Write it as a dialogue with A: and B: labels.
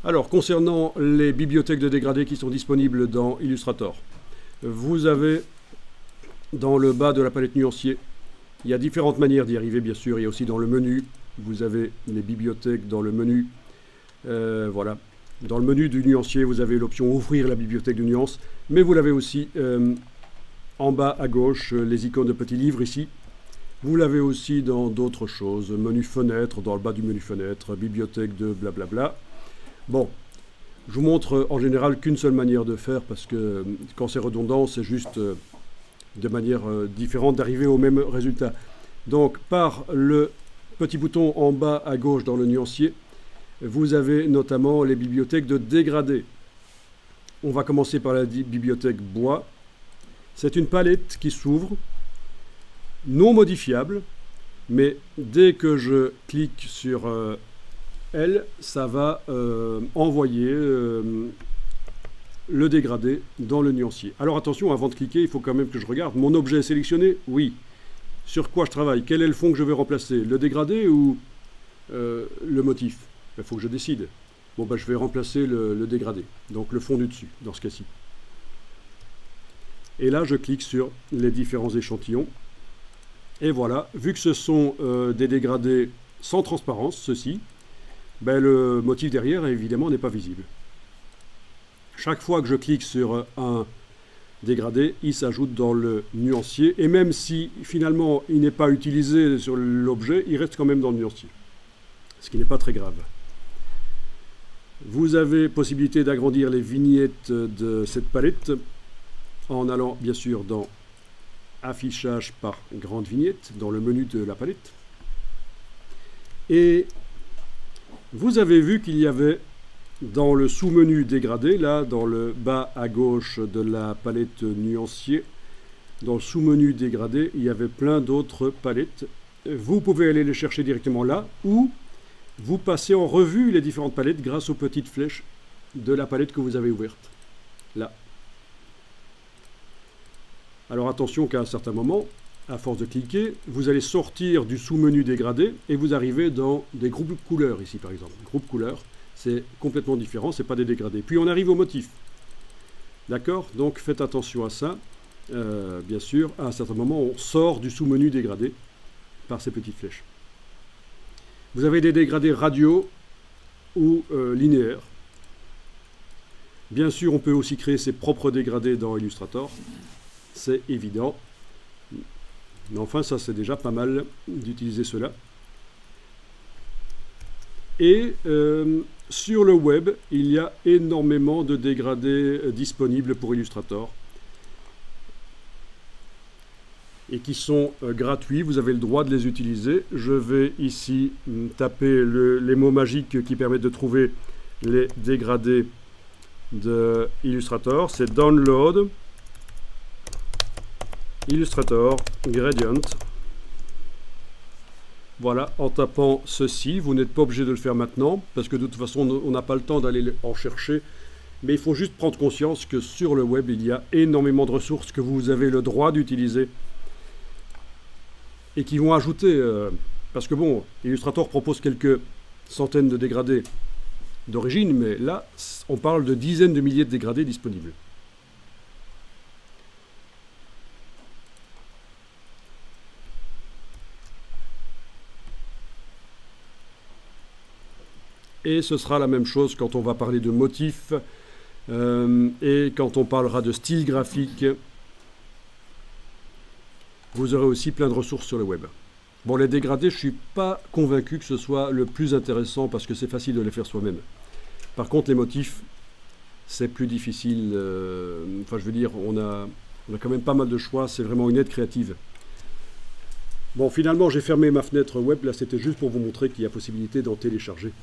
A: Alors, concernant les bibliothèques de dégradés qui sont disponibles dans Illustrator, vous avez dans le bas de la palette nuancier, il y a différentes manières d'y arriver, bien sûr. Il y a aussi dans le menu, vous avez les bibliothèques dans le menu. Voilà. Dans le menu du nuancier, vous avez l'option ouvrir la bibliothèque de nuances, mais vous l'avez aussi en bas à gauche, les icônes de petits livres ici. Vous l'avez aussi dans d'autres choses, menu fenêtre, dans le bas du menu fenêtre, bibliothèque de blablabla. Bon, je vous montre en général qu'une seule manière de faire, parce que quand c'est redondant, c'est juste de manière différente d'arriver au même résultat. Donc, par le petit bouton en bas à gauche dans le nuancier, vous avez notamment les bibliothèques de dégradés. On va commencer par la bibliothèque bois. C'est une palette qui s'ouvre, non modifiable, mais dès que je clique sur elle, ça va envoyer le dégradé dans le nuancier. Alors attention, avant de cliquer, il faut quand même que je regarde. Mon objet est sélectionné? Oui. Sur quoi je travaille? Quel est le fond que je vais remplacer? Le dégradé ou le motif? Il faut que je décide. Bon, ben, je vais remplacer le dégradé, donc le fond du dessus, dans ce cas-ci. Et là, je clique sur les différents échantillons. Et voilà, vu que ce sont des dégradés sans transparence, ceux-ci, ben, le motif derrière, évidemment, n'est pas visible. Chaque fois que je clique sur un dégradé, il s'ajoute dans le nuancier. Et même si, finalement, il n'est pas utilisé sur l'objet, il reste quand même dans le nuancier. Ce qui n'est pas très grave. Vous avez possibilité d'agrandir les vignettes de cette palette en allant bien sûr dans Affichage par grande vignette, dans le menu de la palette. Et vous avez vu qu'il y avait dans le sous-menu dégradé, là dans le bas à gauche de la palette nuancier, dans le sous-menu dégradé, il y avait plein d'autres palettes. Vous pouvez aller les chercher directement là, ou vous passez en revue les différentes palettes grâce aux petites flèches de la palette que vous avez ouverte. Là. Alors attention qu'à un certain moment, à force de cliquer, vous allez sortir du sous-menu dégradé et vous arrivez dans des groupes couleurs ici par exemple. Groupe couleurs, c'est complètement différent, c'est pas des dégradés. Puis on arrive au motif. D'accord? Donc faites attention à ça. Bien sûr, à un certain moment, on sort du sous-menu dégradé par ces petites flèches. Vous avez des dégradés radiaux ou linéaires. Bien sûr, on peut aussi créer ses propres dégradés dans Illustrator. C'est évident. Mais enfin, ça, c'est déjà pas mal d'utiliser cela. Et sur le web, il y a énormément de dégradés disponibles pour Illustrator. Et qui sont gratuits, vous avez le droit de les utiliser. Je vais ici taper les mots magiques qui permettent de trouver les dégradés de Illustrator. C'est Download, Illustrator, Gradient. Voilà, en tapant ceci, vous n'êtes pas obligé de le faire maintenant, parce que de toute façon, on n'a pas le temps d'aller en chercher. Mais il faut juste prendre conscience que sur le web, il y a énormément de ressources que vous avez le droit d'utiliser. Et qui vont ajouter, parce que bon, Illustrator propose quelques centaines de dégradés d'origine, mais là, on parle de dizaines de milliers de dégradés disponibles. Et ce sera la même chose quand on va parler de motifs et quand on parlera de style graphique. Vous aurez aussi plein de ressources sur le web. Bon, les dégradés, je ne suis pas convaincu que ce soit le plus intéressant parce que c'est facile de les faire soi-même. Par contre, les motifs, c'est plus difficile. Enfin, je veux dire, on a quand même pas mal de choix. C'est vraiment une aide créative. Bon, finalement, j'ai fermé ma fenêtre web. Là, c'était juste pour vous montrer qu'il y a possibilité d'en télécharger.